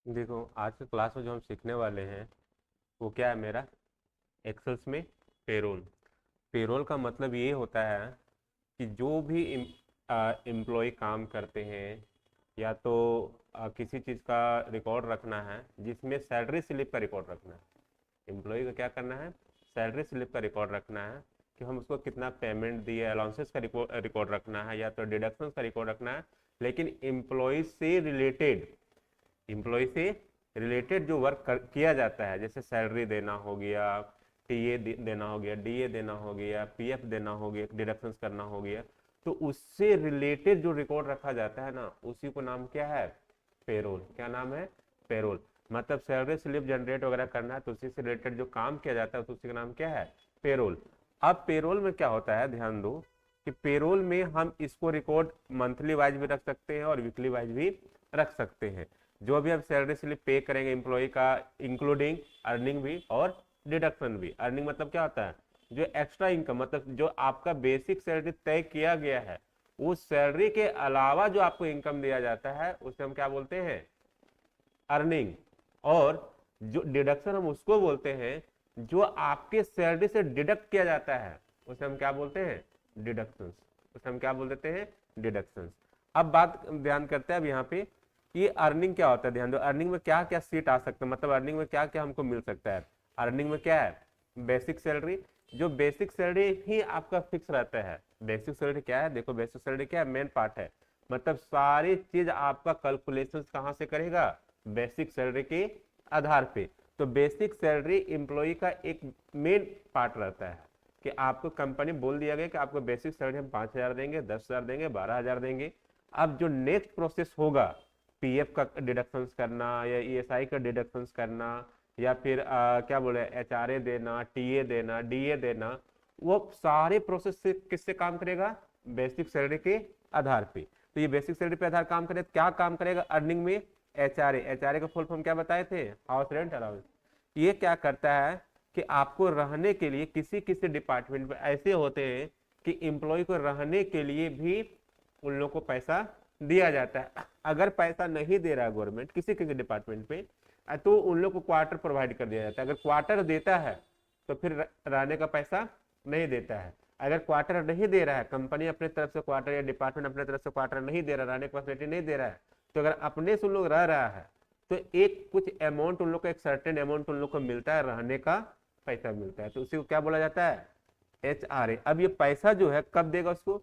देखो, आज के क्लास में जो हम सीखने वाले हैं वो क्या है मेरा एक्सेल्स में पेरोल। पेरोल का मतलब ये होता है कि जो भी एम्प्लॉय काम करते हैं या तो किसी चीज़ का रिकॉर्ड रखना है जिसमें सैलरी स्लिप का रिकॉर्ड रखना है। एम्प्लॉय को क्या करना है? सैलरी स्लिप का रिकॉर्ड रखना है कि हम उसको कितना पेमेंट दिए, अलाउंसेस का रिकॉर्ड रखना है या तो डिडक्शंस का रिकॉर्ड रखना है। लेकिन एम्प्लॉय से रिलेटेड जो वर्क किया जाता है, जैसे सैलरी देना हो गया, टीए देना हो गया, डीए देना हो गया, पीएफ देना हो गया, डिडक्शंस करना हो गया, तो उससे रिलेटेड जो रिकॉर्ड रखा जाता है ना, उसी को नाम क्या है? पेरोल। क्या नाम है? पेरोल। मतलब सैलरी स्लिप जनरेट वगैरह करना है तो उसी से रिलेटेड जो काम किया जाता है तो उसी का नाम क्या है? पेरोल। अब पेरोल में क्या होता है, ध्यान दो कि पेरोल में हम इसको रिकॉर्ड मंथली वाइज भी रख सकते हैं और वीकली वाइज भी रख सकते हैं। जो भी हम सैलरी स्लिप पे करेंगे एम्प्लॉय का, इंक्लूडिंग अर्निंग भी और डिडक्शन भी। अर्निंग मतलब क्या होता है? जो एक्स्ट्रा इनकम, मतलब जो आपका बेसिक सैलरी तय किया गया है उस सैलरी के अलावा जो आपको इनकम दिया जाता है उसे हम क्या बोलते हैं? अर्निंग। और जो डिडक्शन हम उसको बोलते हैं जो आपके सैलरी से डिडक्ट किया जाता है उसे हम क्या बोलते हैं? डिडक्शंस। उसे हम क्या बोल देते हैं? डिडक्शंस। अब बात ध्यान करते हैं अब यहाँ पे कि अर्निंग क्या होता है। ध्यान दो, अर्निंग में क्या क्या सीट आ सकता है, मतलब अर्निंग में क्या क्या हमको मिल सकता है। अर्निंग में क्या है? Basic salary. जो बेसिक सैलरी ही आपका फिक्स रहता है। बेसिक सैलरी क्या है? देखो, बेसिक सैलरी क्या है? मेन पार्ट है। मतलब सारी चीज आपका कैलकुलेशन कहाँ से करेगा? बेसिक सैलरी के आधार पे। तो बेसिक सैलरी एम्प्लॉय का एक मेन पार्ट रहता है कि आपको कंपनी बोल दिया गया कि आपको बेसिक सैलरी हम 5,000 देंगे, 10,000 देंगे, 12,000 देंगे। अब जो नेक्स्ट प्रोसेस होगा, पीएफ का डिडक्शंस करना या ईएसआई का डिडक्शंस करना या फिर क्या बोले, एचआरए देना, टीए देना, डीए देना, वो सारे प्रोसेस से किससे काम करेगा? बेसिक सैलरी के आधार पे। तो ये बेसिक सैलरी पे आधार काम करे, क्या काम करेगा अर्निंग में? एचआरए। एचआरए का फुल फॉर्म क्या बताए थे? House rent allowance. ये क्या करता है कि आपको रहने के लिए किसी किसी डिपार्टमेंट में ऐसे होते हैं कि एम्प्लॉय को रहने के लिए भी उन लोग को पैसा दिया जाता है। अगर पैसा नहीं दे रहा गवर्नमेंट किसी किसी डिपार्टमेंट में, तो उन लोग को क्वार्टर प्रोवाइड कर दिया जाता है। अगर क्वार्टर देता है तो फिर रहने का पैसा नहीं देता है। अगर क्वार्टर नहीं दे रहा है, कंपनी अपने तरफ से क्वार्टर या डिपार्टमेंट अपने तरफ से क्वार्टर नहीं दे रहा, रहने की फैसिलिटी नहीं दे रहा है, तो अगर अपने से उन लोग रह रहा है तो एक कुछ अमाउंट उन लोग को, एक सर्टेन अमाउंट उन लोग को मिलता है, रहने का पैसा मिलता है। तो उसी को क्या बोला जाता है? एचआरए। अब ये पैसा जो है कब देगा उसको?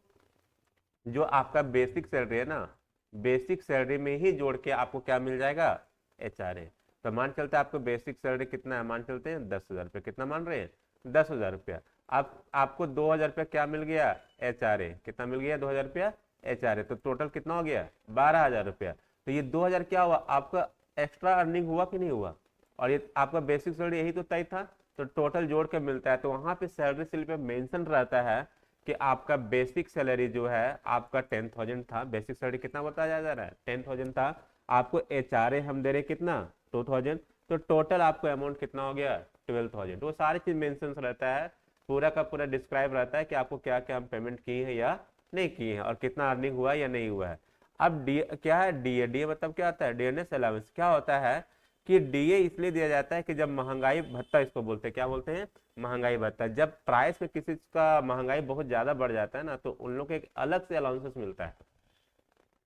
जो आपका बेसिक सैलरी है ना, बेसिक सैलरी में ही जोड़ के आपको क्या मिल जाएगा? एचआरए। तो मान चलते हैं आपको बेसिक सैलरी कितना है, मान चलते हैं 10,000 रुपये। कितना मान रहे हैं? 10,000 रुपया। आप आपको 2,000 रुपया क्या मिल गया? एचआरए। कितना मिल गया? 2,000 रुपया एचआरए। तो टोटल कितना हो गया? 12,000 रुपया। तो ये 2,000 क्या हुआ आपका? एक्स्ट्रा अर्निंग हुआ कि नहीं हुआ? और ये आपका बेसिक सैलरी यही तो तय था। तो टोटल जोड़ के मिलता है। तो वहां पे सैलरी स्लिप पे मेंशन रहता है कि आपका बेसिक सैलरी जो है आपका 10,000 था। बेसिक सैलरी कितना बताया जा रहा है? 10,000 था। आपको एचआरए हम दे रहे कितना? 2,000। तो टोटल आपको अमाउंट कितना हो गया? 12,000। वो सारी चीज मेंशन रहता है, पूरा का पूरा डिस्क्राइब रहता है कि आपको क्या क्या हम पेमेंट किए हैं या नहीं किए हैं और कितना अर्निंग हुआ या नहीं हुआ है। अब डी क्या है? डीए। डीए मतलब क्या होता है? Dearness allowance. क्या होता है कि डीए इसलिए दिया जाता है कि जब महंगाई भत्ता इसको बोलते हैं, क्या बोलते हैं? महंगाई भत्ता। जब प्राइस में किसी चीज का महंगाई बहुत ज्यादा बढ़ जाता है ना, तो उन लोग को एक अलग से अलाउंसेस मिलता है।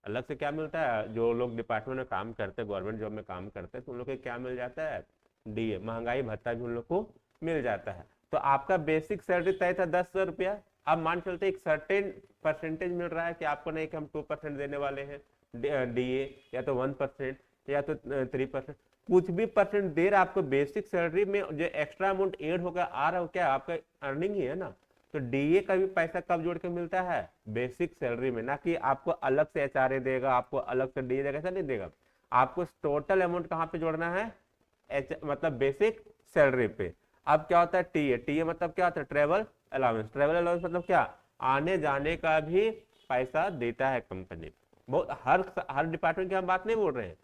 अलग से क्या मिलता है? जो लोग डिपार्टमेंट में काम करते हैं, गवर्नमेंट जॉब में काम करते हैं, तो उन लोग को क्या मिल जाता है? डीए, महंगाई भत्ता भी उन लोग को मिल जाता है। तो आपका बेसिक सैलरी तय था 10,000 रुपया। अब मान चलते एक सर्टेन परसेंटेज मिल रहा है कि आपको नहीं कि हम 2% देने वाले हैं डीए, या तो 1% या तो 3%। कुछ भी परसेंट देर आपको बेसिक सैलरी में जो एक्स्ट्रा अमाउंट एड होकर आ रहा हो, क्या आपका अर्निंग ही है ना। तो डीए का भी पैसा कब जोड़ के मिलता है? बेसिक सैलरी में। ना कि आपको अलग से एचआरए देगा, आपको अलग से डीए देगा, ऐसा नहीं देगा। आपको टोटल अमाउंट कहाँ पे जोड़ना है? मतलब बेसिक सैलरी पे। अब क्या होता है? टीए। टीए मतलब क्या होता है? Travel allowance. ट्रेवल अलाउंस मतलब क्या? आने जाने का भी पैसा देता है कंपनी। बहुत हर हर डिपार्टमेंट की हम बात नहीं बोल रहे हैं,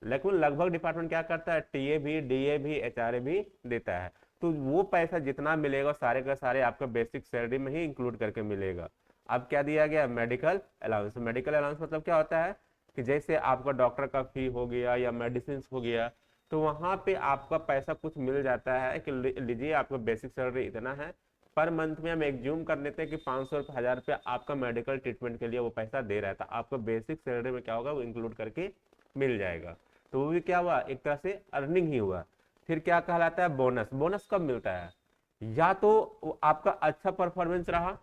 लेकिन लगभग डिपार्टमेंट क्या करता है? टीए भी, डीए भी, एचआरए भी देता है। तो वो पैसा जितना मिलेगा सारे का सारे आपका बेसिक सैलरी में ही इंक्लूड करके मिलेगा। अब क्या दिया गया? Medical allowance. मेडिकल अलाउंस मतलब क्या होता है कि जैसे आपका डॉक्टर का फी हो गया या मेडिसिन हो गया, तो वहां पे आपका पैसा कुछ मिल जाता है कि लीजिए आपका बेसिक सैलरी इतना है, पर मंथ में हम एग्ज्यूम कर लेते हैं कि 500 रुपये 1000 रुपया आपका मेडिकल ट्रीटमेंट के लिए वो पैसा दे रहा था, आपको बेसिक सैलरी में क्या होगा वो इंक्लूड करके मिल जाएगा। तो वो भी क्या हुआ, एक तरह से अर्निंग ही हुआ। फिर क्या कहलाता है बोनस। बोनस कब मिलता है, या तो आपका अच्छा परफॉर्मेंस रहा,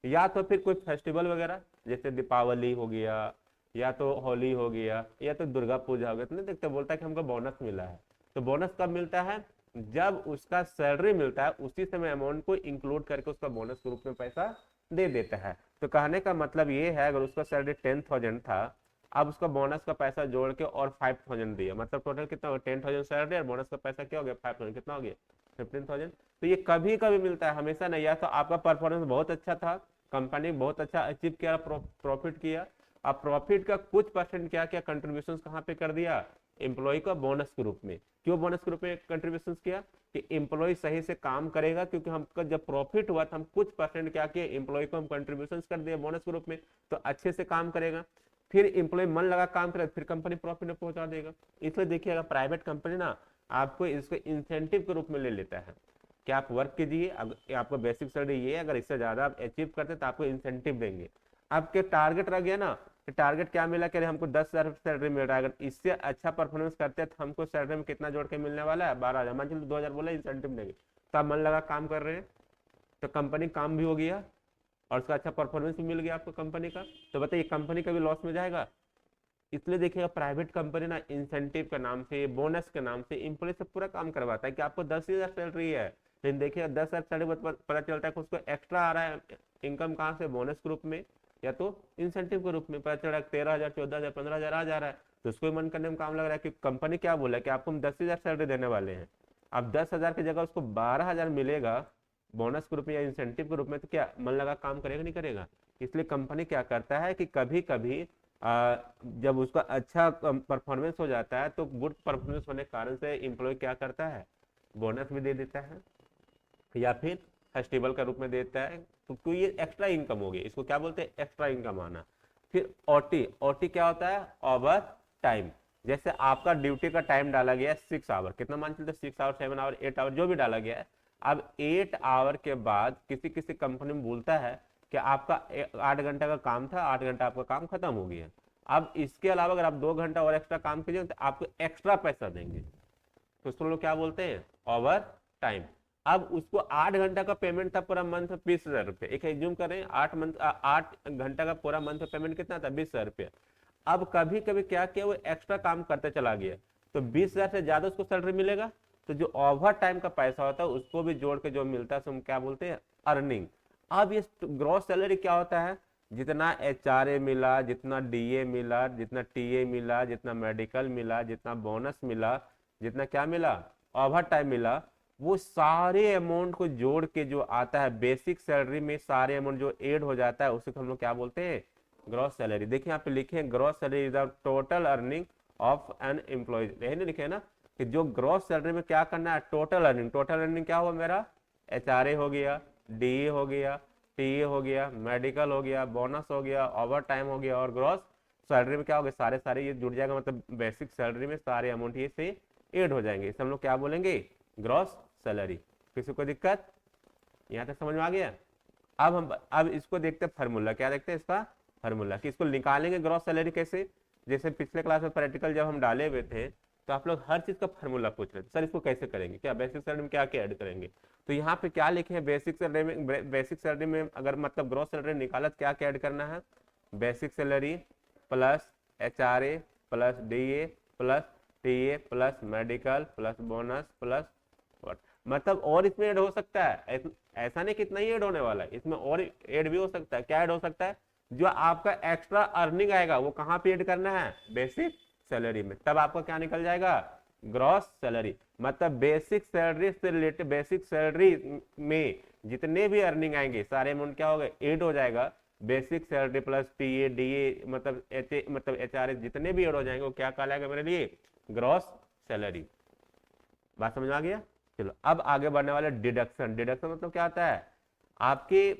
या तो फिर कोई फेस्टिवल वगैरह जैसे दीपावली हो गया, या तो होली हो गया, या तो दुर्गा पूजा हो गया, तो नहीं देखते बोलता है कि हमको बोनस मिला है। तो बोनस कब मिलता है, जब उसका सैलरी मिलता है उसी समय अमाउंट को इंक्लूड करके उसका बोनस के रूप में पैसा दे देता है। तो कहने का मतलब ये है, अगर उसका सैलरी 10,000 था, अब उसका बोनस का पैसा जोड़ के और 5,000 दिया, मतलब टोटल कितना हो गया, 10,000 सैलरी और बोनस का पैसा क्या हो गया 5,000, कितना हो गया 15,000। तो ये कभी कभी मिलता है, हमेशा नहीं। या तो आपका परफॉर्मेंस बहुत अच्छा था, कंपनी बहुत अच्छा अचीव किया, प्रॉफिट किया, अब प्रॉफिट का कुछ परसेंट क्या क्या कंट्रीब्यूशन कहाँ पे कर दिया, एम्प्लॉय का बोनस के रूप में। क्यों बोनस के रूप में कंट्रीब्यूशन किया, कि एम्प्लॉय सही से काम करेगा, क्योंकि हमका जब प्रॉफिट हुआ था हम कुछ परसेंट क्या किए, एम्प्लॉय को हम कंट्रीब्यूशन कर दिए बोनस के रूप में, तो अच्छे से काम करेगा, फिर एम्प्लॉय मन लगा काम करेगा, फिर कंपनी प्रॉफिट में पहुंचा देगा। इसलिए देखिए, अगर प्राइवेट कंपनी ना आपको इसको इंसेंटिव के रूप में ले लेता है कि आप वर्क कीजिए, आपको बेसिक सैलरी ये है, अगर इससे ज्यादा आप अचीव करते तो आपको इंसेंटिव देंगे। आपके टारगेट रह गया ना, टारगेट क्या मिला, कह रहे हमको 10,000 सैलरी मिल रहा है, अगर इससे अच्छा परफॉर्मेंस करते हैं तो हमको सैलरी में कितना जोड़ के मिलने वाला है 12,000, मान चलो 2,000 बोला इंसेंटिव देंगे, तो आप मन लगा काम कर रहे हैं, तो कंपनी काम भी हो गया और उसका अच्छा परफॉर्मेंस भी मिल गया आपको कंपनी का, तो बताइए कंपनी कभी लॉस में जाएगा। इसलिए देखिएगा प्राइवेट कंपनी ना इंसेंटिव के नाम से, बोनस के नाम से एम्प्लॉय से पूरा काम करवाता है कि आपको 10,000 सैलरी है, लेकिन देखिएगा 10,000 सैलरी पता चलता है कि उसको एक्स्ट्रा आ रहा है इनकम कहाँ से, बोनस के रूप में या तो इंसेंटिव के रूप में, पता चल रहा है 13,000 14,000 15,000 आ जा रहा है, तो उसको मन करने में काम लग रहा है कि कंपनी क्या बोला कि आपको हम 10,000 सैलरी देने वाले हैं, अब 10,000 की जगह उसको 12,000 मिलेगा बोनस के रूप में या इंसेंटिव के रूप में, तो क्या मन लगा काम करेगा नहीं करेगा। इसलिए कंपनी क्या करता है कि कभी कभी जब उसका अच्छा परफॉर्मेंस हो जाता है तो गुड परफॉर्मेंस होने के कारण से एम्प्लॉय क्या करता है, बोनस भी दे देता है या फिर फेस्टिवल का रूप में देता है, तो ये एक्स्ट्रा इनकम होगी, इसको क्या बोलते हैं एक्स्ट्रा इनकम आना। फिर ओटी, ओटी क्या होता है, ओवर टाइम। जैसे आपका ड्यूटी का टाइम डाला गया है 6 आवर, कितना मान चलते 6 आवर 7 आवर 8 आवर जो भी डाला गया है, अब 8 आवर के बाद किसी किसी कंपनी में बोलता है कि आपका 8 घंटा का काम था, 8 घंटा आपका काम खत्म हो गया, अब इसके अलावा अगर आप 2 घंटा और एक्स्ट्रा काम कीजिए तो आपको एक्स्ट्रा पैसा देंगे, तो उसको लोग क्या बोलते हैं ओवर टाइम। अब उसको 8 घंटा का पेमेंट था पूरा मंथ 20,000 रुपये, एक एज्यूम करें 8 घंटा का पूरा मंथ पेमेंट कितना था 20,000 रुपये। अब कभी कभी क्या किया वो एक्स्ट्रा काम करते चला गया, तो 20,000 से ज्यादा उसको सैलरी मिलेगा, तो जो ओवर टाइम का पैसा होता है उसको भी जोड़ के जो मिलता है हम क्या बोलते हैं अर्निंग। अब ये ग्रॉस सैलरी क्या होता है, जितना HRA मिला, जितना DA मिला, जितना TA मिला, जितना मेडिकल मिला, जितना बोनस मिला, जितना क्या मिला ओवर टाइम मिला, वो सारे अमाउंट को जोड़ के जो आता है बेसिक सैलरी में, सारे अमाउंट जो ऐड हो जाता है उसे हम लोग क्या बोलते हैं ग्रॉस सैलरी। देखिए यहाँ पे लिखे हैं gross salary is the total earning of an employ, यही लिखे है ना कि जो ग्रॉस सैलरी में क्या करना है टोटल अर्निंग। टोटल अर्निंग क्या हुआ मेरा, HRA हो गया, DA हो गया, TA हो गया, मेडिकल हो गया, बोनस हो गया, ओवर टाइम हो गया, और ग्रॉस सैलरी में क्या हो गया सारे सारे ये जुड़ जाएगा, मतलब बेसिक सैलरी में सारे अमाउंट ये से ऐड हो जाएंगे, इसे हम लोग क्या बोलेंगे ग्रॉस सैलरी। किसी को दिक्कत यहाँ तक समझ में आ गया। अब इसको देखते हैं फार्मूला, क्या देखते हैं इसका फार्मूला कि इसको निकालेंगे ग्रॉस सैलरी कैसे। जैसे पिछले क्लास में प्रैक्टिकल जब हम डाले हुए थे तो आप लोग हर चीज का फार्मूला पूछ रहे थे, सर इसको कैसे करेंगे, क्या बेसिक सैलरी में क्या क्या ऐड करेंगे। तो यहाँ पे क्या लिखे हैं बेसिक सैलरी में अगर मतलब ग्रॉस सैलरी निकाला तो क्या क्या ऐड करना है, basic salary plus HRA plus DA plus TA plus medical plus bonus plus what, मतलब और इसमें ऐड हो सकता है, ऐसा नहीं कितना ही ऐड होने वाला है, इसमें और ऐड भी हो सकता है। क्या ऐड हो सकता है, जो आपका एक्स्ट्रा अर्निंग आएगा वो कहाँ पे ऐड करना है बेसिक सैलरी में, तब आपका क्या निकल जाएगा ग्रॉस सैलरी। मतलब बेसिक सैलरी से रिलेटेड बेसिक सैलरी में जितने भी अर्निंग आएंगे सारे अमाउंट क्या हो गए ऐड हो जाएगा, basic salary plus TA DA मतलब HRA जितने भी ऐड हो जाएंगे वो क्या कहलाएगा मेरे लिए ग्रॉस सैलरी। बात समझ में आ गया। चलो अब आगे बढ़ने वाले डिडक्शन। डिडक्शन मतलब क्या आता है, आपके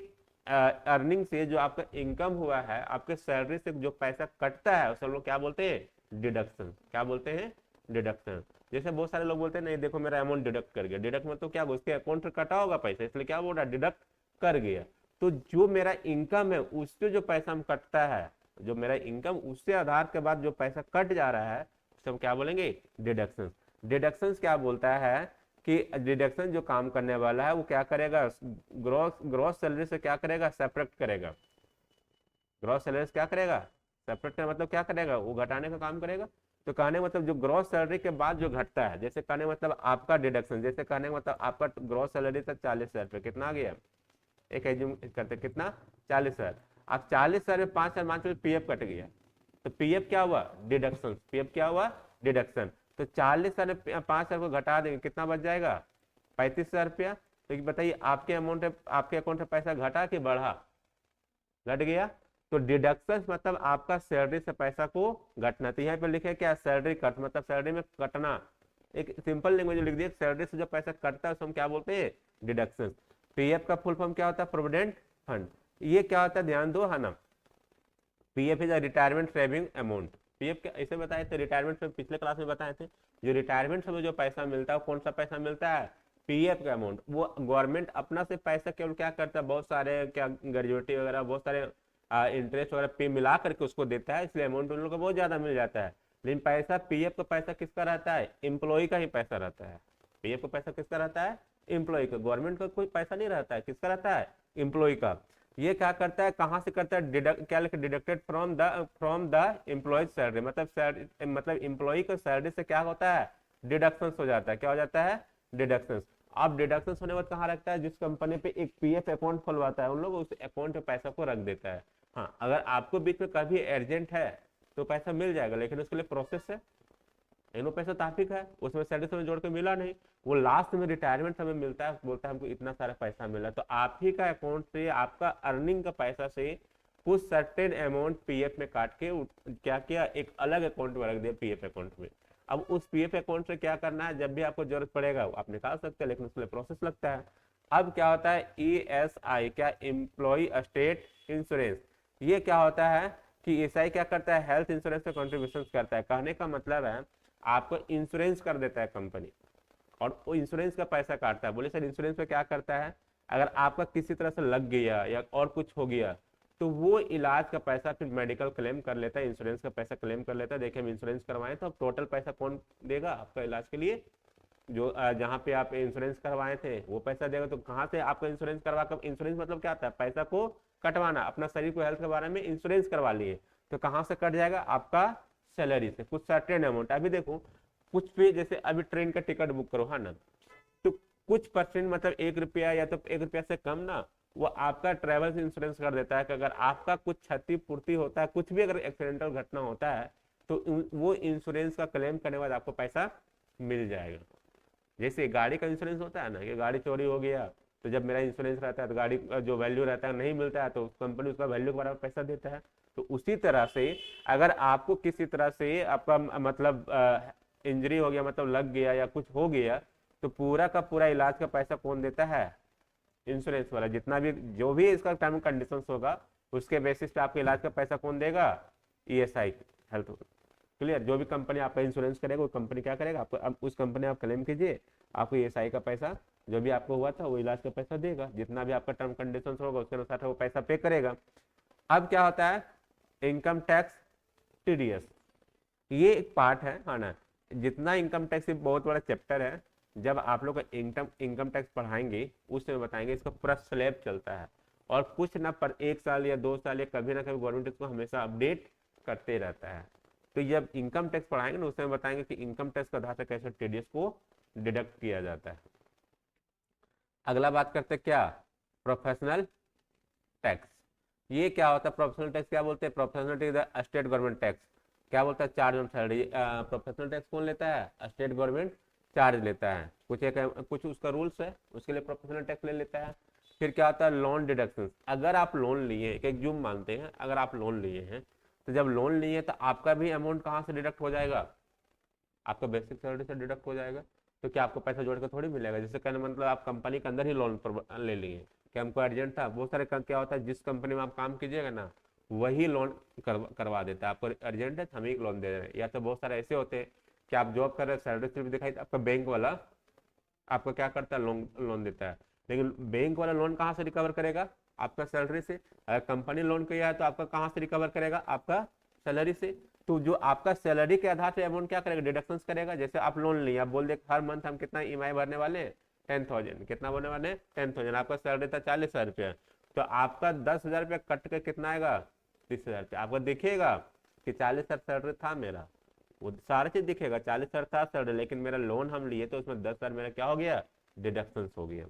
अर्निंग से जो आपका इनकम हुआ है, आपके सैलरी से जो पैसा कटता है उसे हम लोग क्या बोलते हैं, डिडक्शन। क्या बोलते हैं, डिडक्शन। जैसे बहुत सारे लोग बोलते हैं नहीं देखो मेरा अमाउंट डिडक्ट कर गया, डिडक्ट मतलब क्या, उसके अकाउंट से कटा होगा पैसा इसलिए क्या बोल रहा है, डिडक्ट कर गया। तो जो मेरा इनकम है उससे जो पैसा हम कटता है, जो मेरा इनकम उससे आधार के बाद जो पैसा कट जा रहा है उसे हम क्या बोलेंगे, डिडक्शन। डिडक्शन क्या बोलता है कि डिडक्शन जो काम करने वाला है वो क्या करेगा, ग्रॉस ग्रॉस सैलरी से क्या करेगा, सेपरेट करेगा। ग्रॉस सैलरी से क्या करेगा, सेपरेट का मतलब क्या करेगा, वो घटाने का काम करेगा। तो कहने मतलब जो ग्रॉस सैलरी के बाद जो घटता है, जैसे कहने मतलब आपका डिडक्शन, जैसे कहने मतलब आपका ग्रॉस सैलरी था 40,000 रुपये, कितना आ गया, एक एज्यूम करते कितना, 40,000। आप 40,000 में 5,000 मान चलो पीएफ कट गया, तो पीएफ क्या हुआ, डिडक्शन। पीएफ क्या हुआ, डिडक्शन। तो 40,000 में 5,000 को घटा देंगे कितना बच जाएगा, 35,000 रुपया। तो बताइए आपके अमाउंट है, आपके अकाउंट में पैसा घटा कि बढ़ा, घट गया। तो डिडक्शन मतलब आपका सैलरी से पैसा को घटना। तो यहाँ पे लिखे क्या, सैलरी कट मतलब सैलरी में कटना। एक सिंपल लैंग्वेज लिख दिए, सैलरी से जो पैसा कटता है उसको हम क्या बोलते हैं, डिडक्शन। पीएफ का फुल फॉर्म क्या होता है, प्रोविडेंट फंड। ये क्या होता है, ध्यान दो, है ना। PF is retirement saving amount. PF के ऐसे बताए थे, रिटायरमेंट में पिछले क्लास में बताए थे, जो रिटायरमेंट समय जो पैसा मिलता है कौन सा पैसा मिलता है, पीएफ का अमाउंट। वो गवर्नमेंट अपना से पैसा केवल क्या करता है, बहुत सारे क्या ग्रेजुएटी वगैरह बहुत सारे इंटरेस्ट वगैरह पे मिला करके उसको देता है, इसलिए अमाउंट उन लोग को बहुत ज्यादा मिल जाता है। लेकिन पैसा पीएफ का पैसा किसका रहता है, एम्प्लॉय का ही पैसा रहता है। पीएफ का पैसा किसका रहता है, एम्प्लॉय का। गवर्नमेंट का कोई पैसा नहीं रहता है, किसका रहता है, एम्प्लॉय का। ये क्या करता है, कहां से करता है, क्या लिखा, deducted from the employees salary. मतलब एम्प्लॉय का सैलरी से क्या होता है, डिडक्शन हो जाता है। क्या हो जाता है, डिडक्शन। अब डिडक्शन होने के बाद कहाँ रखता है, जिस कंपनी पे एक पीएफ अकाउंट खुलवाता है उन लोग उस अकाउंट पे पैसा को रख देता है। हाँ, अगर आपको बीच में कभी अर्जेंट है तो पैसा मिल जाएगा, लेकिन उसके लिए प्रोसेस है। इनो पैसा ताफिक है, उसमें सैलरी समय जोड़ के मिला नहीं, वो लास्ट में रिटायरमेंट समय मिलता है, बोलता है हमको इतना सारा पैसा मिला। तो आप ही का अकाउंट से, आपका अर्निंग का पैसा से कुछ सर्टेन अमाउंट पीएफ में काट के क्या किया, एक अलग अकाउंट में रख दिया, पीएफ अकाउंट में। अब उस पीएफ अकाउंट से क्या करना है, जब भी आपको जरूरत पड़ेगा आप निकाल सकते हैं, लेकिन उसके लिए प्रोसेस लगता है। अब क्या होता है, ईएसआई, क्या, एम्प्लॉय स्टेट इंश्योरेंस। ये क्या होता है कि ईएसआई क्या करता है, हेल्थ इंश्योरेंस में कॉन्ट्रीब्यूशन करता है। कहने का मतलब है आपको इंश्योरेंस कर देता है कंपनी, और वो इंश्योरेंस का पैसा काटता है। बोले सर इंश्योरेंस में क्या करता है, अगर आपका किसी तरह से लग गया या और कुछ हो गया तो वो इलाज का पैसा फिर मेडिकल क्लेम कर लेता है, इंश्योरेंस का पैसा क्लेम कर लेता है। देखिए हम इंश्योरेंस करवाएं तो अब टोटल पैसा कौन देगा आपका इलाज के लिए, जो जहाँ पे आप इंश्योरेंस करवाए थे वो पैसा देगा। तो कहाँ से आपका इंश्योरेंस करवा कर, इंश्योरेंस मतलब क्या होता है, पैसा को कटवाना, अपना शरीर को हेल्थ के बारे में इंश्योरेंस करवा लिए, तो कहाँ से कट जाएगा, आपका सैलरी से कुछ सर्टेन अमाउंट। अभी देखो कुछ भी, जैसे अभी ट्रेन का टिकट बुक करो है ना, तो कुछ परसेंट मतलब 1 रुपया या तो 1 रुपया से कम ना, वो आपका ट्रेवल इंश्योरेंस कर देता है कि अगर आपका कुछ क्षति पूर्ति होता है, कुछ भी अगर एक्सीडेंटल घटना होता है तो वो इंश्योरेंस का क्लेम करने के बाद आपको पैसा मिल जाएगा। जैसे गाड़ी का इंश्योरेंस होता है ना, कि गाड़ी चोरी हो गया तो जब मेरा इंश्योरेंस रहता है तो गाड़ी का जो वैल्यू रहता है नहीं मिलता है तो कंपनी उसका वैल्यू के बराबर पैसा देता है। तो उसी तरह से अगर आपको किसी तरह से आपका मतलब इंजरी हो गया, मतलब लग गया या कुछ हो गया, तो पूरा का पूरा इलाज का पैसा कौन देता है, इंश्योरेंस वाला। जितना भी जो भी इसका टर्म कंडीशन होगा उसके बेसिस पे आपके इलाज का पैसा कौन देगा, ईएसआई हेल्थ। क्लियर, जो भी कंपनी आपका इंश्योरेंस करेगा वो कंपनी क्या करेगा, आपको अब उस कंपनी आप क्लेम कीजिए, आपको ईएसआई का पैसा जो भी आपको हुआ था वो इलाज का पैसा देगा, जितना भी आपका टर्म कंडीशन होगा उसके अनुसार वो पैसा पे करेगा। अब क्या होता है, इनकम टैक्स, टीडीएस, ये एक पार्ट है ना। जितना इनकम टैक्स बहुत बड़ा चैप्टर है, जब आप लोग इनकम टैक्स पढ़ाएंगे उस समय बताएंगे, इसका पूरा स्लैब चलता है और कुछ ना पर 1 साल या 2 साल या कभी ना कभी गवर्नमेंट इसको हमेशा अपडेट करते रहता है। तो जब इनकम टैक्स पढ़ाएंगे ना उस समय बताएंगे कि इनकम टैक्स का आधार से कैसे टीडीएस को डिडक्ट किया जाता है। अगला बात करते हैं क्या, प्रोफेशनल टैक्स। ये क्या होता है, प्रोफेशनल टैक्स क्या बोलते हैं, professional tax state government tax. क्या बोलता है, charge on salary. Professional tax कौन लेता है, स्टेट गवर्नमेंट चार्ज लेता है। कुछ उसका रूल्स है, उसके लिए प्रोफेशनल टैक्स ले लेता है। फिर क्या होता है, लोन डिडक्शन। अगर आप लोन लिए, एक जुम मानते हैं, अगर आप लोन लिए हैं तो जब लोन लिए तो आपका भी अमाउंट कहाँ से डिडक्ट हो जाएगा, आपका बेसिक सैलरी से डिडक्ट हो जाएगा। तो क्या आपको पैसा जोड़ कर थोड़ी मिलेगा, जैसे कहने मतलब आप कंपनी के अंदर ही लोन पर ले लिए, कि हमको अर्जेंट था। बहुत सारे क्या होता है, जिस कंपनी में आप काम कीजिएगा ना वही लोन करवा देता है। आपको अर्जेंट है तो हम ही लोन दे रहे हैं। या तो बहुत सारे ऐसे होते हैं कि आप जॉब कर रहे हैं, सैलरी स्लिप दिखाई, आपका बैंक वाला आपको क्या करता है, लोन लोन देता है। लेकिन बैंक वाला लोन कहाँ से रिकवर करेगा, आपका सैलरी से। अगर कंपनी लोन किया है तो आपका कहाँ से रिकवर करेगा, आपका सैलरी से। तो जो आपका सैलरी के आधार पे अमाउंट क्या करेगा, डिडक्शंस करेगा। जैसे आप लोन लिए, आप बोल दे हर मंथ हम कितना ईएमआई भरने वाले हैं, 10,000। कितना भरने वाले हैं, 10,000। आपका सैलरी था 40,000 रुपया, तो आपका 10,000 रुपया कट के कितना आएगा, 30,000 रुपया। आपको दिखेगा कि 40,000 सैलरी था मेरा, वो सारा चीज दिखेगा, 40,000 था सैलरी, लेकिन मेरा लोन हम लिए तो उसमें 10,000 मेरा क्या हो गया, डिडक्शंस हो गया।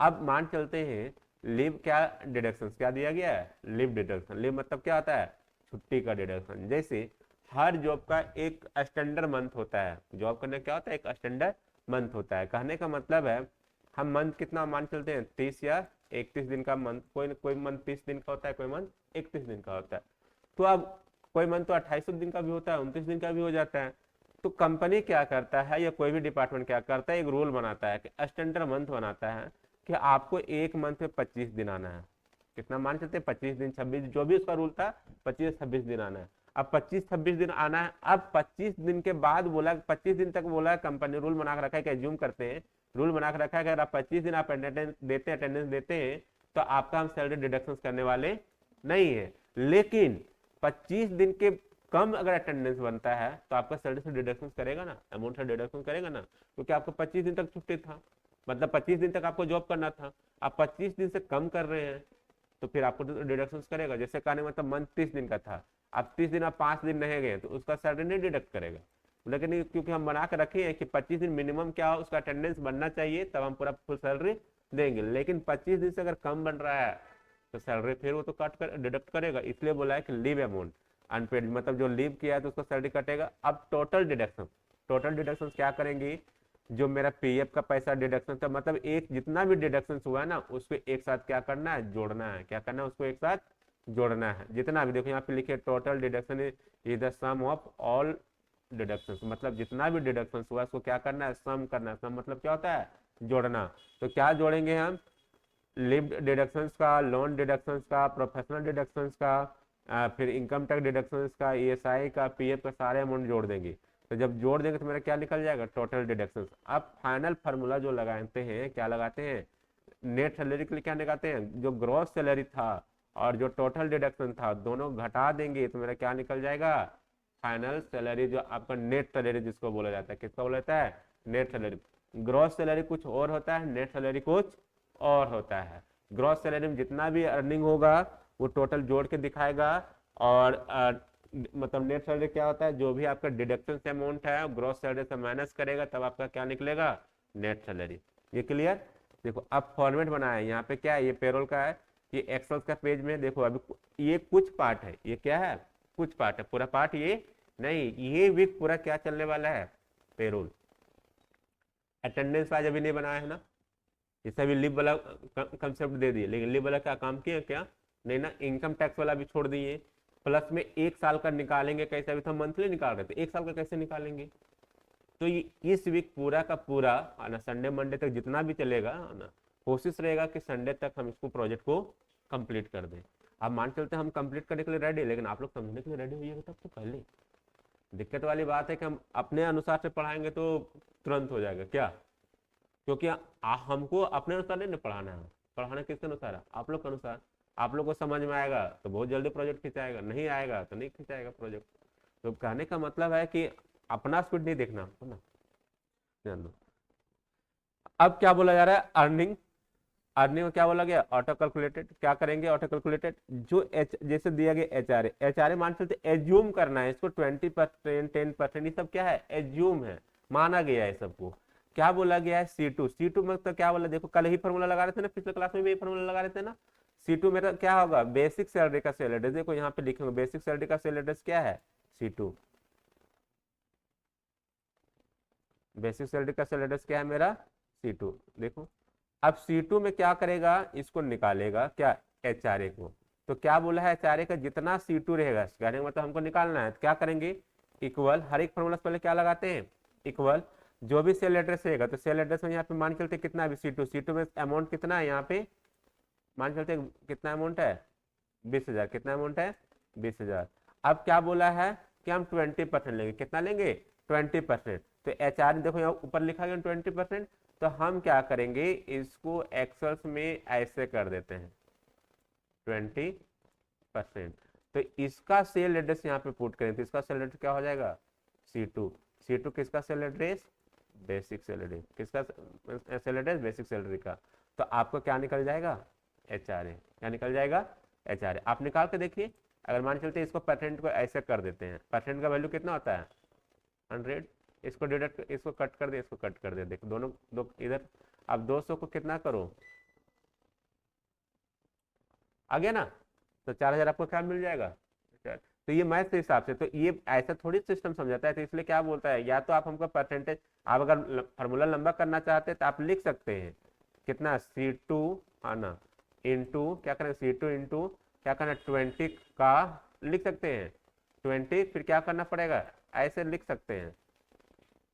अब मान चलते हैं लीव क्या डिडक्शन क्या दिया गया है, लीव डिडक्शन। लीव मतलब क्या होता है, छुट्टी का डिडक्शन। जैसे हर जॉब का एक स्टैंडर्ड मंथ होता है, जॉब करने क्या होता है, एक स्टैंडर्ड मंथ होता है। कहने का मतलब है हम मंथ कितना मान चलते हैं, 30 या 31 दिन का मंथ। कोई मंथ 30 दिन का होता है, कोई मंथ 31 दिन का होता है। तो अब कोई मंथ तो 28 दिन का भी होता है, 29 दिन का भी हो जाता है। तो कंपनी क्या करता है या कोई भी डिपार्टमेंट क्या करता है, एक रूल बनाता है कि स्टैंडर्ड मंथ बनाता है कि आपको एक मंथ में 25 दिन आना है। कितना मान चलते हैं, 25 दिन, 26, जो भी उसका रूल था, 25-26 दिन आना है। अब 25-26 दिन आना है। अब 25 दिन के बाद बोला, 25 दिन तक बोला कंपनी रूल बना के रखा है कि एज्यूम करते हैं, रूल बना के रखा है कि अगर आप 25 दिन आप अटेंडेंस देते हैं तो आपका हम सैलरी डिडक्शन करने वाले नहीं है। लेकिन 25 दिन के कम अगर अटेंडेंस बनता है तो आपका सैलरी से डिडक्शन करेगा ना, अमाउंट से डिडक्शन करेगा ना, क्योंकि आपको 25 दिन तक छुट्टी था, मतलब 25 दिन तक आपको जॉब करना था। आप 25 दिन से कम कर रहे हैं तो फिर आपको डिडक्शन करेगा। जैसे कहने मतलब मंथ 30 दिन का था, अब 30 दिन आप 5 दिन रह गए तो उसका सैलरी नहीं डिडक्ट करेगा। लेकिन क्योंकि हम बना के रखे हैं कि 25 दिन मिनिमम क्या हो, उसका अटेंडेंस बनना चाहिए, तब हम पूरा फुल सैलरी देंगे। लेकिन 25 दिन से अगर कम बन रहा है तो सैलरी फिर वो तो कट कर डिडक्ट करेगा। इसलिए बोला है कि लीव अमाउंट अनपेड, मतलब जो लीव किया है तो उसका सैलरी कटेगा। अब टोटल डिडक्शन क्या करेंगे, जो मेरा पीएफ का पैसा डिडक्शन था, मतलब एक जितना भी डिडक्शन हुआ है ना उसको एक साथ क्या करना है, जोड़ना है। क्या करना है, उसको एक साथ जोड़ना है। जितना भी देखो यहाँ पे लिखे total deduction is the sum of all deduction, मतलब जितना भी डिडक्शन हुआ उसको क्या करना है, सम करना है। सम मतलब क्या होता है, जोड़ना। तो क्या जोड़ेंगे हम, लिव्ड डिडक्शंस का, लोन डिडक्शंस का, प्रोफेशनल डिडक्शंस का, फिर इनकम टैक्स डिडक्शंस का, ईएसआई का, पीएफ का, सारे अमाउंट जोड़ देंगे। तो जब जोड़ देंगे तो मेरा क्या निकल जाएगा, टोटल डिडक्शंस। अब फाइनल फार्मूला जो लगाते हैं, क्या लगाते हैं, नेट सैलरी के लिए क्या लगाते हैं, जो ग्रॉस सैलरी था और जो टोटल डिडक्शन था दोनों घटा देंगे तो मेरा क्या निकल जाएगा, फाइनल सैलरी, जो आपका नेट सैलरी जिसको बोला जाता है। किसको बोला जाता है, नेट सैलरी। ग्रॉस सैलरी कुछ और होता है, नेट सैलरी कुछ और होता है। ग्रॉस सैलरी में जितना भी अर्निंग होगा वो टोटल जोड़ के दिखाएगा, और मतलब नेट सैलरी क्या होता है, जो भी आपका डिडक्शन से अमाउंट है ग्रॉस सैलरी से माइनस करेगा तब आपका क्या निकलेगा, नेट सैलरी। ये क्लियर। देखो अब फॉर्मेट बनाया है, यहाँ पे क्या है, ये पेरोल का है, ये एक्सेल का पेज में। देखो अभी ये कुछ पार्ट है, ये क्या है, कुछ पार्ट है, पूरा पार्ट ये नहीं। ये वीक पूरा क्या चलने वाला है, पेरोल। अटेंडेंस आज अभी नहीं बनाया है ना, ये सभी लिव वाला कंसेप्ट दे दिए, लेकिन लिव वाला क्या काम किया, क्या नहीं ना, इनकम टैक्स वाला भी छोड़ दिए। प्लस में एक साल का निकालेंगे कैसे, अभी तो मंथली निकाल रहे थे, एक साल का कैसे निकालेंगे। तो ये इस वीक पूरा का पूरा ना, संडे मंडे तक जितना भी चलेगा ना, कोशिश रहेगा कि संडे तक हम इसको प्रोजेक्ट को कंप्लीट कर दें। अब मान चलते हैं हम कंप्लीट करने के लिए रेडी, लेकिन आप लोग समझने के लिए रेडी होइएगा तब तो पहले। दिक्कत वाली बात है कि हम अपने अनुसार से पढ़ाएंगे तो तुरंत हो जाएगा क्या, क्योंकि हमको अपने अनुसार नहीं पढ़ाना है, पढ़ाना किसके अनुसार है, आप लोग के अनुसार। आप लोग को समझ में आएगा तो बहुत जल्दी प्रोजेक्ट खिंचाएगा, नहीं आएगा तो नहीं खिंचाएगा प्रोजेक्ट। तो कहने का मतलब है कि अपना स्पीड नहीं देखना है ना, ध्यान दो। अब क्या बोला जा रहा है, अर्निंग। अर्निंग में क्या बोला गया, ऑटो कैलकुलेटेड। क्या करेंगे, ऑटो कैलकुलेटेड। जो जैसे दिया गया एचआरए मान चलते एज्यूम करना है इसको, 20%, 10%, ये सब क्या है, एज्यूम है, माना गया है सबको। क्या बोला गया है, C2 में तो क्या बोला, देखो कल ही फॉर्मूला लगा रहे थे ना, पिछले क्लास में भी फॉर्मूला लगा रहे थे ना। C2 में तो क्या होगा, बेसिक सैलरी का सेल एड्रेस। देखो यहाँ पे लिखेंगे बेसिक सैलरी का सेल एड्रेस क्या है, C2। बेसिक सैलरी का सेल एड्रेस क्या है मेरा, C2। देखो अब C2 में क्या करेगा, इसको निकालेगा क्या, एचआरए को। तो क्या बोला है, एचआरए का जितना C2 रहेगा, कहने का मतलब हमको निकालना है, तो क्या करेंगे, इक्वल। हर एक फॉर्मूला से पहले क्या लगाते हैं, इक्वल। जो भी सेल एड्रेस रहेगा तो सेल एड्रेस में यहाँ पे मान के चलते कितना भी C2 में अमाउंट कितना है यहाँ पे मान चलते कितना अमाउंट है 20,000, कितना अमाउंट है 20,000। अब क्या बोला है कि हम 20% लेंगे, कितना लेंगे 20%। तो एच आर देखो यहाँ ऊपर लिखा गया 20%, तो हम क्या करेंगे इसको एक्सेल्स में ऐसे कर देते हैं 20%। तो इसका सेल एड्रेस यहाँ पे पुट करें तो इसका सेल एड्रेस क्या हो जाएगा C2। C2 किसका सेल एड्रेस बेसिक सैलरी, किसका सेल एड्रेस बेसिक सैलरी का। तो आपको क्या निकल जाएगा HRA, क्या निकल जाएगा HRA। आप निकाल के देखिए, अगर मान चलते इसको परसेंट को ऐसे कर देते हैं, परसेंट का वैल्यू कितना होता है 100, इसको डिडक्ट, इसको कट कर दे, इसको कट कर दे, देखो दोनों दो इधर। अब 200 को कितना करो आ गया ना, तो 4,000 आपको क्या मिल जाएगा। तो ये मैथ के हिसाब से, तो ये ऐसा थोड़ी सिस्टम समझाता है, तो इसलिए क्या बोलता है, या तो आप हमको परसेंटेज, आप अगर फार्मूला लंबा करना चाहते हैं तो आप लिख सकते हैं कितना C2 आना इंटू क्या करें C2 इंटू क्या करना 20 का लिख सकते हैं 20, फिर क्या करना पड़ेगा ऐसे लिख सकते हैं,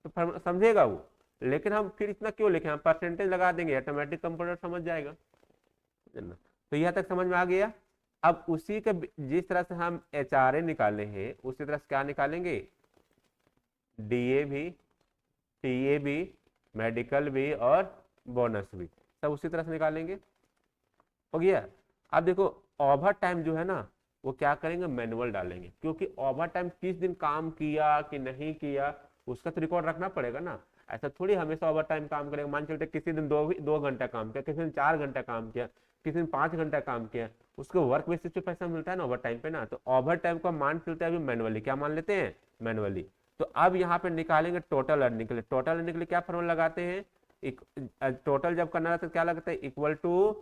तो समझेगा वो। लेकिन हम फिर इतना क्यों लिखे, हम परसेंटेज लगा देंगे, ऑटोमेटिक कंप्यूटर समझ जाएगा। तो यहाँ तक समझ में आ गया। अब उसी के जिस तरह से हम HRA निकाले हैं उसी तरह से क्या निकालेंगे DA भी, TA भी, मेडिकल भी और बोनस भी, सब उसी तरह से निकालेंगे। हो गया। अब देखो ओवर टाइम जो है ना वो क्या करेंगे मैनुअल डालेंगे, क्योंकि ओवर टाइम किस दिन काम किया कि नहीं किया उसका तो रिकॉर्ड रखना पड़ेगा ना। ऐसा थोड़ी हमेशा ओवर टाइम काम करेगा, मान चलते किसी दिन 2 घंटा काम किया, किसी दिन 4 घंटा काम किया, किसी दिन 5 घंटा काम किया, उसको वर्क बेसिस पे पैसा मिलता है ना ओवर टाइम पे ना। तो ओवर टाइम का मान चलता है अभी मैनुअली, क्या मान लेते हैं मैनुअली। तो अब यहाँ पे निकालेंगे टोटल अर्निंग के लिए, टोटल अर्निंग के लिए क्या फॉर्मूला लगाते हैं, टोटल जब करना रहता है क्या लगता है इक्वल टू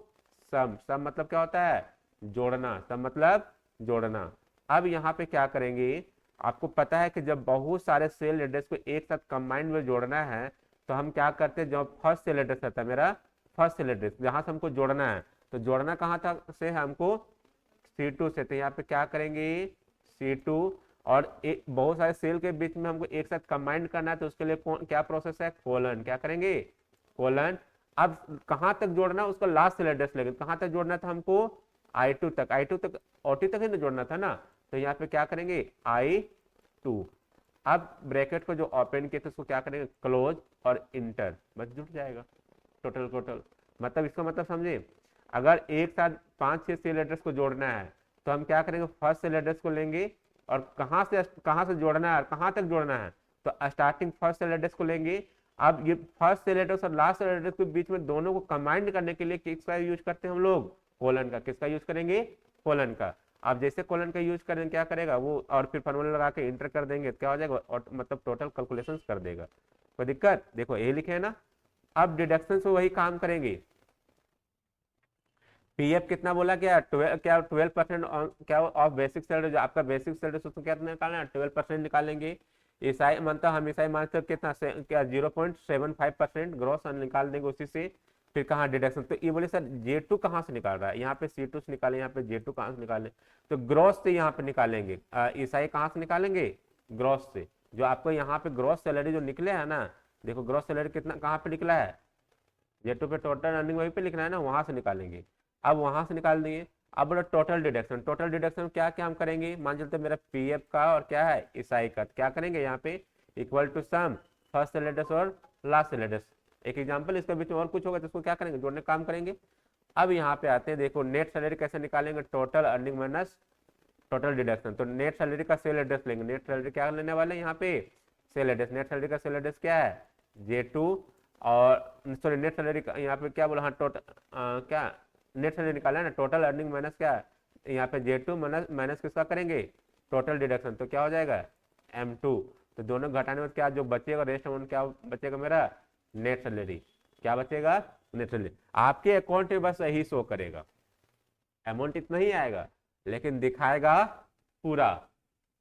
सम। सम मतलब क्या होता है जोड़ना, सम मतलब जोड़ना। अब यहाँ पे क्या करेंगे, आपको पता है कि जब बहुत सारे सेल एड्रेस को एक साथ कंबाइंड में जोड़ना है तो हम क्या करते हैं, जब फर्स्ट सेल एड्रेस रहता है मेरा फर्स्ट सेल एड्रेस जहां से हमको जोड़ना है, तो जोड़ना कहाँ था से हमको C2 से, तो यहाँ पे क्या करेंगे C2 और एक बहुत सारे सेल के बीच में हमको एक साथ कंबाइंड करना है, तो उसके लिए क्या प्रोसेस है कोलन, क्या करेंगे कोलन। अब कहाँ तक जोड़ना है उसका लास्ट सेल एड्रेस लेंगे, कहाँ तक जोड़ना था हमको I2 तक, I2 तक OT तक ही ना जोड़ना था ना। तो यहाँ पे क्या करेंगे I2, अब ब्रैकेट को जो ओपन किया तो उसको क्या करेंगे क्लोज और इंटर, बस जुड़ जाएगा टोटल टोटल। मतलब इसका मतलब समझे, अगर एक साथ 5-6 सेल एड्रेस को जोड़ना है तो हम क्या करेंगे फर्स्ट सेल एड्रेस को लेंगे और कहाँ से जोड़ना है कहाँ तक जोड़ना है, तो स्टार्टिंग फर्स्ट सेल एड्रेस को लेंगे। अब ये फर्स्ट सेल एड्रेस और लास्ट सेल एड्रेस के बीच में दोनों को कंबाइंड करने के लिए किसका यूज करते हैं हम लोग कोलन का, किसका यूज करेंगे कोलन का। आप जैसे कोलन का यूज करेंगे क्या करेगा वो, और फिर फॉर्मूला लगा के इंटर कर देंगे तो क्या हो जाएगा, और मतलब टोटल कैलकुलेशंस कर देगा। कोई दिक्कत, देखो यही लिखे है ना। अब डिडक्शन से वही काम करेंगे, पीएफ कितना बोला क्या 12% क्या ऑफ बेसिक सैलरी, जो आपका बेसिक सैलरी उसको क्या निकालना है 12% निकालेंगे। ईसाई मतलब हम ईसाई मान सकते कितना क्या 0.75% ग्रॉस निकाल देंगे उसी से। फिर कहाँ डिडक्शन, तो ये बोले सर J2 कहाँ से निकाल रहा है, यहाँ पे C2 से निकाले, यहाँ पे J2 कहाँ से निकाले, तो ग्रॉस से यहाँ पे निकालेंगे। ईसाई कहाँ से निकालेंगे ग्रॉस से, जो आपको यहाँ पे ग्रॉस सैलरी जो निकले है ना, देखो ग्रॉस सैलरी कितना कहाँ पे निकला है J2 पे, टोटल अर्निंग वहीं पे लिखना है ना, वहां से निकालेंगे। अब वहां से निकाल देंगे। अब बोला टोटल डिडक्शन, टोटल डिडक्शन क्या क्या हम करेंगे, मान चलते मेरा पीएफ का और क्या है ईसाई का, क्या करेंगे यहाँ पे equal to sum first cell address और लास्ट सेल एड्रेस। एक एग्जांपल इसके बीच में और कुछ होगा तो इसको क्या करेंगे जोड़ने काम करेंगे। अब यहाँ पे आते हैं, देखो नेट सैलरी कैसे निकालेंगे, total earning minus total deduction. तो नेट सैलरी का सेल एड्रेस लेंगे, नेट सैलरी क्या लेने वाले यहाँ पे सेल एड्रेस, नेट सैलरी का सेल एड्रेस क्या है J2, और सॉरी नेट सैलरी का यहाँ पे क्या बोला, हाँ टोटल क्या नेट सैलरी निकाला है ना, टोटल अर्निंग माइनस क्या है यहाँ पे J2 माइनस किसका करेंगे टोटल डिडक्शन, तो क्या हो जाएगा M2। तो दोनों घटाने में क्या जो बचेगा रेस्ट अमाउंट क्या बचेगा मेरा नेट सैलरी, क्या बचेगा नेट सैलरी। आपके अकाउंट में बस यही शो करेगा, अमाउंट इतना ही आएगा लेकिन दिखाएगा पूरा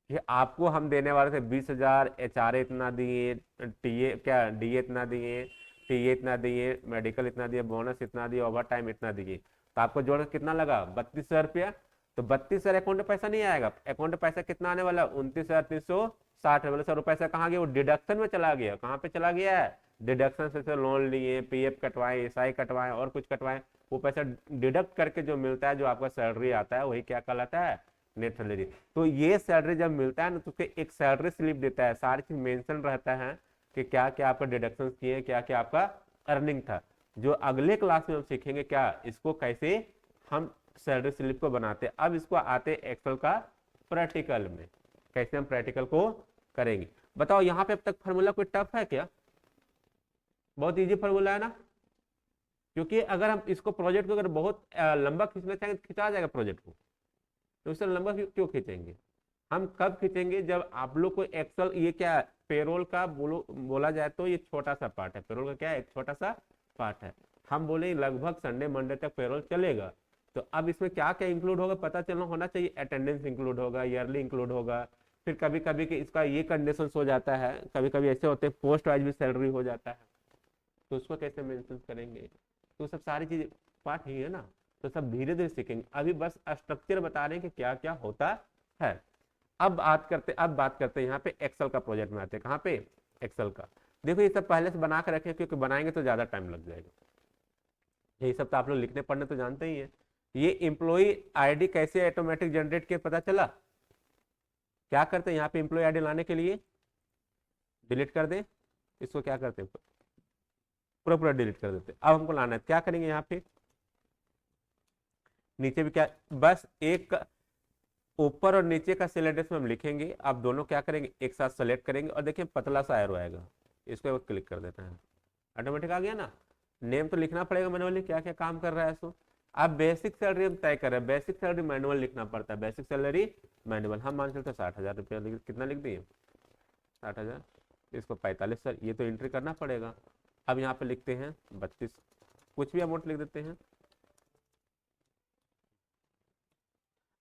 कि आपको हम देने वाले थे 20,000, HRA इतना दिए, टीए क्या DA इतना दिए, टीए इतना दिए, मेडिकल इतना दिए, बोनस इतना दिए, ओवर टाइम इतना दिए, तो आपको जोड़ कितना लगा 32,000 रुपया। तो 32,000 अकाउंट में पैसा नहीं आएगा, अकाउंट में पैसा कितना आने वाला 29,360। बोले सर पैसा कहाँ गया, वो डिडक्शन में चला गया, कहाँ पे चला गया है डिडक्शन से लोन लिए, पीएफ कटवाए, ईसाई कटवाए और कुछ कटवाए, वो पैसा डिडक्ट करके जो मिलता है, जो आपका सैलरी आता है, वही क्या कहलाता है, नेट सैलरी। तो ये सैलरी जब मिलता है ना, तो उसके एक सैलरी स्लिप देता है, सारी चीज मेंशन रहता है कि क्या क्या आपका डिडक्शन किए, क्या क्या आपका अर्निंग था। जो अगले क्लास में हम सीखेंगे क्या, इसको कैसे हम सैलरी स्लिप को बनाते। अब इसको आते एक्सेल का प्रैक्टिकल में, कैसे हम प्रैक्टिकल को करेंगे। बताओ यहाँ पे अब तक फार्मूला कोई टफ है क्या? बहुत इजी फार्मूला है ना। क्योंकि अगर हम इसको प्रोजेक्ट को अगर बहुत लंबा खींचना चाहेंगे तो खिंचा जाएगा प्रोजेक्ट को, तो उससे लंबा क्यों खींचेंगे। हम कब खींचेंगे, जब आप लोग को एक्सेल, ये क्या है, पेरोल का बोला जाए तो ये छोटा सा पार्ट है। पेरोल का क्या है, एक छोटा सा पार्ट है। हम बोले लगभग संडे मंडे तक पेरोल चलेगा। तो अब इसमें क्या क्या इंक्लूड होगा पता चलना होना चाहिए। अटेंडेंस इंक्लूड होगा, ईयरली इंक्लूड होगा, फिर कभी कभी कि इसका ये कंडीशन हो जाता है, कभी कभी ऐसे होते हैं पोस्ट वाइज भी सैलरी हो जाता है, तो उसको कैसे मेंशन करेंगे। तो सब सारी चीज पार्ट ही है ना। तो सब धीरे धीरे सीखेंगे, अभी बस स्ट्रक्चर बता रहे हैं कि क्या क्या होता है। अब बात करते हैं यहाँ पे एक्सेल का प्रोजेक्ट में आते हैं। कहाँ पे, एक्सेल का। देखो ये सब पहले से बना कर रखें, क्योंकि बनाएंगे तो ज्यादा टाइम लग जाएगा। यही सब तो आप लोग लिखने पढ़ने तो जानते ही है। ये एम्प्लॉय आईडी कैसे ऑटोमेटिक जनरेट किए पता चला। क्या करते हैं यहाँ पे एम्प्लॉय आईडी लाने के लिए, डिलीट कर दें इसको, क्या करते हैं पूरा पूरा डिलीट कर देते हैं। अब हमको लाना है, क्या करेंगे यहाँ पे नीचे भी क्या, बस एक ऊपर और नीचे का सेल एड्रेस में हम लिखेंगे। आप दोनों क्या करेंगे, एक साथ सेलेक्ट करेंगे और देखिए पतला सा एरो आएगा, इसको क्लिक कर देना है, ऑटोमेटिक आ गया ना। नेम तो लिखना पड़ेगा मैनुअली, क्या क्या काम कर रहा है सो। आप बेसिक सैलरी हम तय कर रहे हैं, बेसिक सैलरी मैनुअल लिखना पड़ता है, बेसिक सैलरी मैनुअल। हम मान चलते 60,000 रुपया, कितना लिख दिए 60,000, इसको 45 सर, ये तो एंट्री करना पड़ेगा। अब यहाँ पे लिखते हैं 32, कुछ भी अमाउंट लिख देते हैं।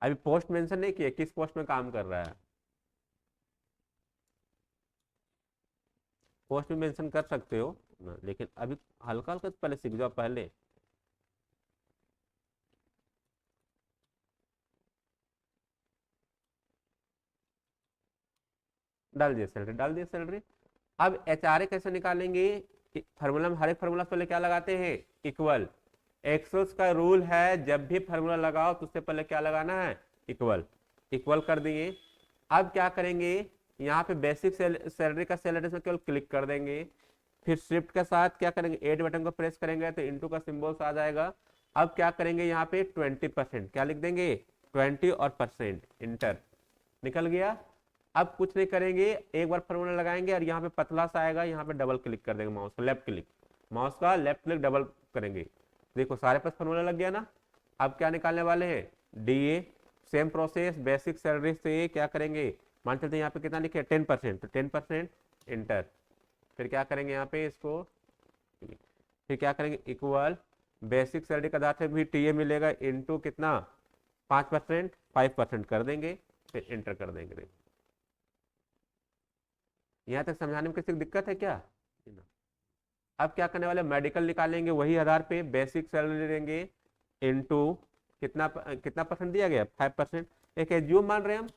अभी पोस्ट मेंशन नहीं किया, किस पोस्ट में काम कर रहा है, पोस्ट में मेंशन कर सकते हो ना, लेकिन अभी हल्का हल्का पहले सीख जाओ पहले। डाल दिया सैलरी, डाल दिया सैलरी। अब एचआरए कैसे निकालेंगे, फार्मूला में हर एक फार्मूला पहले क्या लगाते हैं, इक्वल। एक्सेल का रूल है जब भी फार्मूला लगाओ तो उससे पहले क्या लगाना है, इक्वल। इक्वल कर दिए। अब क्या करेंगे, यहाँ पे बेसिक सैलरी का सेल एड्रेस में केवल क्लिक कर देंगे, फिर शिफ्ट के साथ क्या करेंगे, एड बटन को प्रेस करेंगे तो इंटू का सिंबल्स आ जाएगा। अब क्या करेंगे, यहाँ पे 20%, क्या लिख देंगे 20 और परसेंट, इंटर, निकल गया। अब कुछ नहीं करेंगे, एक बार फॉर्मूला लगाएंगे और यहाँ पे पतला सा आएगा, यहाँ पे डबल क्लिक कर देंगे, माउस का लेफ्ट क्लिक, माउस का लेफ्ट क्लिक डबल करेंगे, देखो सारे पास फॉर्मूला लग गया ना। अब क्या निकालने वाले हैं, DA, same process, basic salary से क्या करेंगे, मान चलते हैं यहाँ पे कितना लिखे 10%, तो 10% इंटर, फिर क्या करेंगे यहाँ पे इसको, फिर क्या करेंगे इक्वल, बेसिक सैलरी का आधार से भी टीए मिलेगा इंटू कितना 5%, 5% कर देंगे, फिर इंटर कर देंगे। यहाँ तक समझाने में किसी दिक्कत है क्या। अब क्या करने वाले, मेडिकल निकालेंगे वही आधार पे, बेसिक सैलरी लेंगे इनटू कितना कितना परसेंट दिया गया 5%, एक एज्यूम मान रहे हैं हम,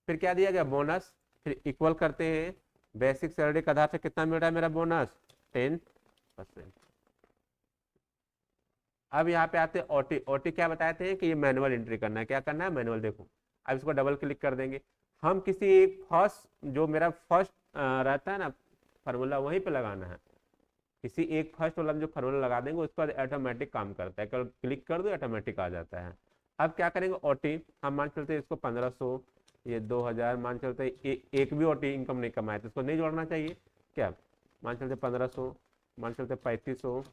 फिर क्या दिया गया बोनस, फिर इक्वल करते हैं, बेसिक सैलरी के आधार से कितना मिल रहा है मेरा बोनस 10%। अब यहाँ पे आते हैं ओटी। ओटी क्या बताए थे कि ये मैनुअल एंट्री करना है, क्या करना है मैनुअल, देखो अब इसको डबल क्लिक कर देंगे। हम किसी एक फर्स्ट, जो मेरा फर्स्ट रहता है ना फार्मूला, वहीं पे लगाना है, किसी एक फर्स्ट वाला जो फार्मूला लगा देंगे उस पर ऑटोमेटिक काम करता है, कल क्लिक कर दो ऑटोमेटिक आ जाता है। अब क्या करेंगे, ओटी हम मान चलते हैं इसको 1500, ये 2000 मान चलते हैं, एक भी ओटी इनकम नहीं कमाए तो इसको नहीं जोड़ना चाहिए क्या, मान चलते 1500, मान चलते 3500,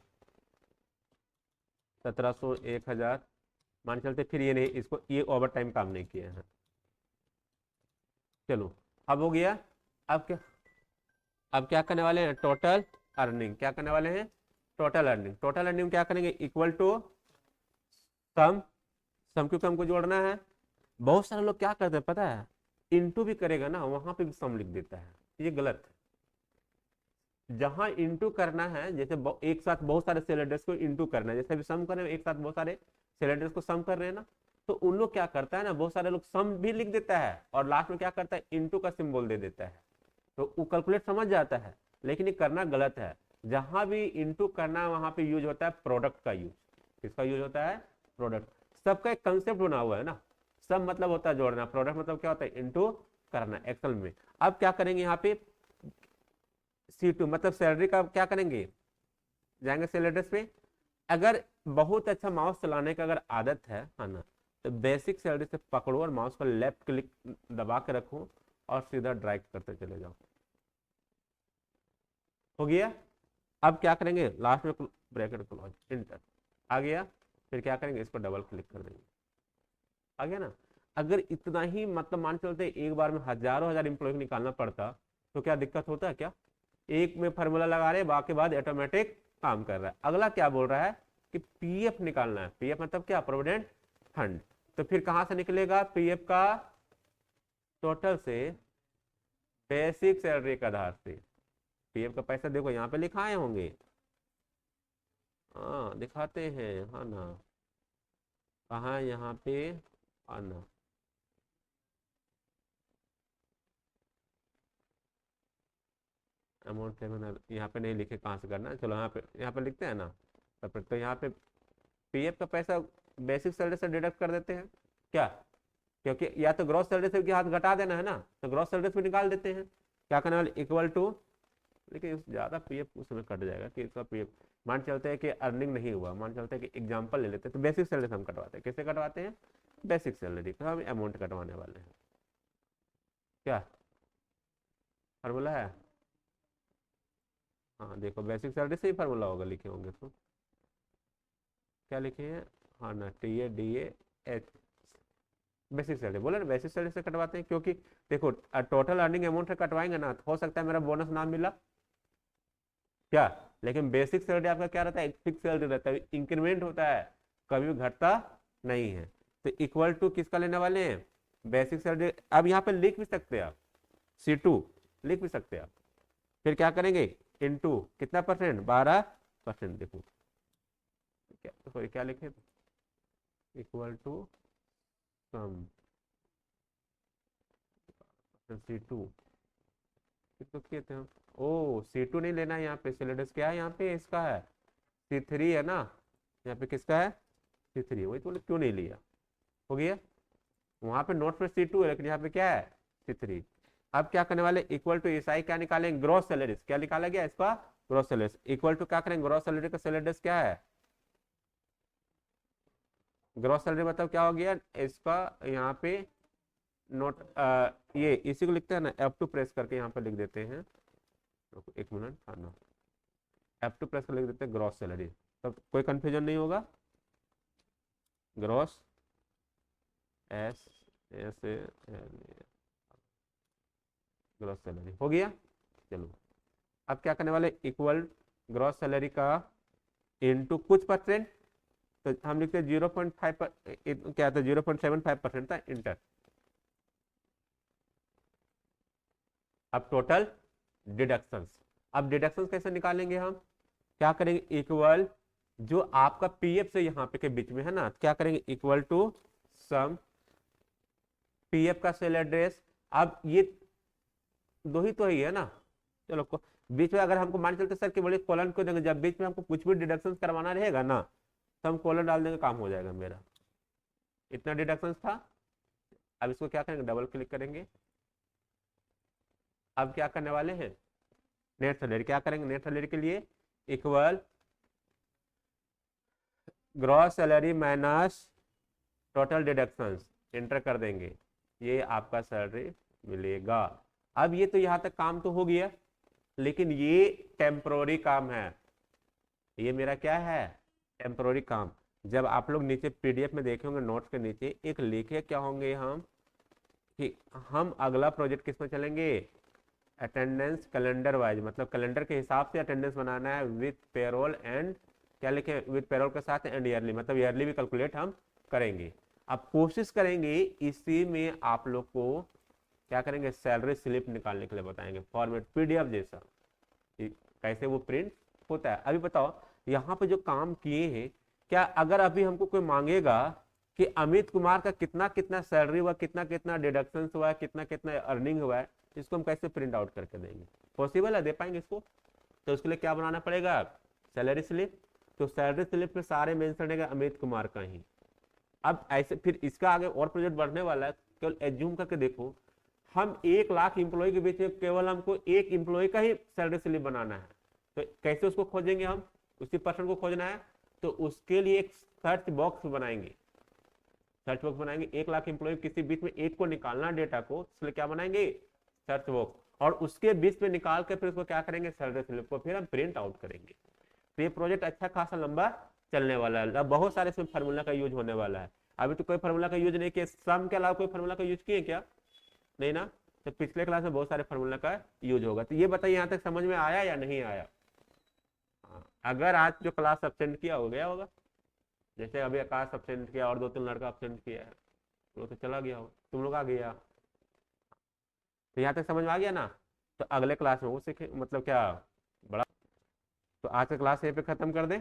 1700, 1000 मान चलते, फिर ये नहीं, इसको ये ओवर टाइम काम नहीं किया है। चलो अब हो गया। अब क्या, अब क्या करने वाले हैं, टोटल अर्निंग, क्या करने वाले हैं टोटल अर्निंग। टोटल अर्निंग क्या करेंगे, इक्वल टू सम, सम क्योंकि हमको जोड़ना है। बहुत सारे लोग क्या करते हैं पता है, इंटू भी करेगा ना वहां पे भी सम लिख देता है, ये गलत है। जहां इंटू करना है, जैसे एक साथ बहुत सारे सेल एड्रेस को इंटू करना है, जैसे अभी सम कर रहे हैं एक साथ बहुत सारे सेल एड्रेस को सम कर रहे हैं ना, तो उन लोग क्या करता है ना, बहुत सारे लोग सम भी लिख देता है और लास्ट में क्या करता है इंटू का सिंबल दे देता है, तो वो कैलकुलेट समझ जाता है, लेकिन ये करना गलत है। जहां भी इंटू करना वहां पे यूज होता है प्रोडक्ट का यूज, किसका यूज होता है, प्रोडक्ट। सबका एक कंसेप्ट बना हुआ है ना, सब मतलब होता है जोड़ना, प्रोडक्ट मतलब क्या होता है, इनटू करना एक्सेल में। अब क्या करेंगे यहाँ पे C2 मतलब सैलरी का क्या करेंगे, जाएंगे सेल एड्रेस पे। अगर बहुत अच्छा माउस चलाने का अगर आदत है ना, तो बेसिक सैलरी से पकड़ो और माउस को लेफ्ट क्लिक दबा के रखो और सीधा ड्रैग करते चले जाओ। हो गया। अब क्या करेंगे, लास्ट में ब्रैकेट क्लोज, इंटर आ गया। फिर क्या करेंगे, इस पर डबल क्लिक कर देंगे, आ गया ना। अगर इतना ही मतलब मान चलते एक बार में हजारों हजार इंप्लॉय निकालना पड़ता तो क्या दिक्कत होता है क्या, एक में फार्मूला लगा रहे बाकी बाद ऑटोमेटिक काम कर रहा है। अगला क्या बोल रहा है कि पीएफ निकालना है, पीएफ मतलब क्या, प्रोविडेंट फंड। तो फिर कहां से निकलेगा पीएफ का, टोटल से बेसिक सैलरी के आधार से। पीएफ का पैसा देखो यहाँ पे लिखाए होंगे, हाँ दिखाते हैं, हाँ ना, कहाँ यहाँ पे आना, अमाउंट सेवन यहाँ पे नहीं लिखे, कहाँ से करना है, चलो यहाँ पे लिखते हैं ना। तो यहाँ पे पीएफ का पैसा बेसिक सैलरी से डिडक्ट कर देते हैं क्या, क्योंकि या तो ग्रॉस सैलरी से हाथ घटा देना है ना, तो ग्रॉस सैलरी से निकाल देते हैं। क्या करने वाले, इक्वल टू, लेकिन ज़्यादा पीएफ उस समय कट जाएगा कि इसका पीएफ, मान चलते हैं कि अर्निंग नहीं हुआ, मान चलते हैं कि एग्जाम्पल ले लेते हैं, तो बेसिक सैलरी से हम कटवाते हैं, कैसे कटवाते हैं, बेसिक सैलरी तो हम अमाउंट कटवाने वाले हैं। क्या फार्मूला है, हाँ देखो बेसिक सैलरी से ही फार्मूला होगा, लिखे होंगे तो क्या लिखे हैं, हाँ ना, TADA बेसिक सैलरी बोले ना, बेसिक सैलरी से कटवाते हैं क्योंकि देखो टोटल अर्निंग अमाउंट से कटवाएंगे ना, तो हो सकता है मेरा बोनस ना मिला क्या, लेकिन बेसिक सैलरी आपका क्या रहता है, फिक्स सैलरी रहता है, इंक्रीमेंट होता है, कभी भी घटता नहीं है। तो इक्वल टू किसका लेने वाले हैं, बेसिक सैलरी। अब यहाँ पे लिख भी सकते हैं आप, C2 लिख भी सकते हैं आप। फिर क्या करेंगे, इनटू कितना परसेंट, 12%। देखो क्या, सॉरी क्या लिखे, इक्वल टू सम C2 किसको किए थे हम, ओ C2 नहीं लेना है यहाँ पे, सिलेबस क्या है यहाँ पे, इसका है C3 है ना, यहाँ पे किसका है C3, वही तो क्यों नहीं लिया, हो गया। वहां पे नोट पे C2 है लेकिन यहाँ पे क्या है C3। अब क्या करने वाले, इक्वल टू SI क्या निकालेंगे, ग्रॉस सैलरीज, क्या निकाला गया इसका, ग्रॉस सैलरीज, इक्वल टू क्या करेंगे, ग्रॉस सैलरी का सैलरीज क्या है, ग्रॉस सैलरी मतलब क्या हो गया इसका, यहाँ पे नोट ये इसी को लिखते हैं ना, F2 प्रेस करके यहाँ पे लिख देते हैं, एक मिनट, हाँ ना, F2 प्रेस कर लिख देते हैं ग्रॉस सैलरी, तब कोई कंफ्यूजन नहीं होगा। ग्रॉस S ग्रॉस सैलरी हो गया। चलो अब क्या करने वाले, इक्वल ग्रॉस सैलरी का इनटू कुछ परसेंट, तो हम लिखते हैं 0.5 क्या था, 0.75% था, इंटर। अब टोटल डिडक्शंस, अब डिडक्शंस कैसे निकालेंगे हम, क्या करेंगे, इक्वल जो आपका पीएफ से यहाँ पे के बीच में है ना, क्या करेंगे, इक्वल टू सम पीएफ का सेल एड्रेस। अब ये दो ही तो ही है ना, चलो बीच में अगर हमको मान चलते सर कि बोले कॉलन को देंगे, जब बीच में हमको कुछ भी डिडक्शन करवाना रहेगा ना, तो हम कॉलन डाल देंगे, काम हो जाएगा मेरा, इतना डिडक्शन था। अब इसको क्या करेंगे, डबल क्लिक करेंगे। अब क्या करने वाले हैं, नेट सैलरी, क्या करेंगे, नेट सैलरी के लिए equal gross salary minus total deductions, inter कर देंगे, ये आपका सैलरी मिलेगा। अब ये तो यहाँ तक काम तो हो गया, लेकिन ये टेम्पोररी काम है, ये मेरा क्या है, टेम्पोररी काम। जब आप लोग नीचे पीडीएफ में देखे होंगे, नोट्स के नीचे एक लिखे क्या होंगे हम, कि हम अगला प्रोजेक्ट किस में चलेंगे, अटेंडेंस कैलेंडर वाइज, मतलब कैलेंडर के हिसाब से अटेंडेंस बनाना है, विद पेरोल एंड, क्या लिखे, विद पेरोल के साथ एंड ईयरली, मतलब ईयरली भी कैलकुलेट हम करेंगे। अब कोशिश करेंगे इसी में आप लोग को क्या करेंगे, सैलरी स्लिप निकालने के लिए बताएंगे, फॉर्मेट पीडीएफ जैसा, कैसे वो प्रिंट होता है। अभी बताओ यहाँ पे जो काम किए हैं, क्या अगर अभी हमको कोई मांगेगा कि अमित कुमार का कितना कितना सैलरी हुआ, कितना कितना डिडक्शन हुआ, कितना कितना अर्निंग हुआ है, इसको हम कैसे प्रिंट आउट करके देंगे, पॉसिबल है, दे पाएंगे इसको, तो उसके लिए क्या बनाना पड़ेगा, सैलरी स्लिप। तो सैलरी स्लिप पे सारे मेंशन है अमित कुमार का ही। अब ऐसे फिर इसका आगे और प्रोजेक्ट बढ़ने वाला है, केवल एज्यूम करके देखो, हम 1 लाख इंप्लॉय के बीच में केवल हमको एक इंप्लॉय का ही सैलरी स्लिप बनाना है। तो कैसे उसको खोजेंगे, हम उसी पर्सन को खोजना है, तो उसके लिए एक सर्च बॉक्स बनाएंगे। सर्च बॉक्स बनाएंगे, 1 लाख इंप्लॉय किसी बीच में एक को निकालना डेटा को, इसलिए क्या बनाएंगे, सर्च बॉक्स, और उसके बीच में निकाल के फिर उसको क्या करेंगे, सैलरी स्लिप को फिर हम प्रिंट आउट करेंगे। तो ये प्रोजेक्ट अच्छा खासा लंबा चलने वाला है। अब बहुत सारे इसमें फार्मूला का यूज होने वाला है। अभी तो कोई फार्मूला का यूज नहीं किया, सम के अलावा कोई फार्मूला का यूज किए क्या, नहीं ना। तो पिछले क्लास में बहुत सारे फार्मूला का यूज होगा। तो ये बताइए यहाँ तक समझ में आया या नहीं आया। हाँ, अगर आज जो क्लास अब्सेंट किया हो गया होगा, जैसे अभी आकाश अब्सेंट किया और 2-3 लड़का अब्सेंट किया है, तो चला गया हो, तुम लोग आ गया। तो यहाँ तक समझ में आ गया ना। तो अगले क्लास में वो सीखे, मतलब क्या बड़ा। तो आज का क्लास यहीं पे खत्म कर दें।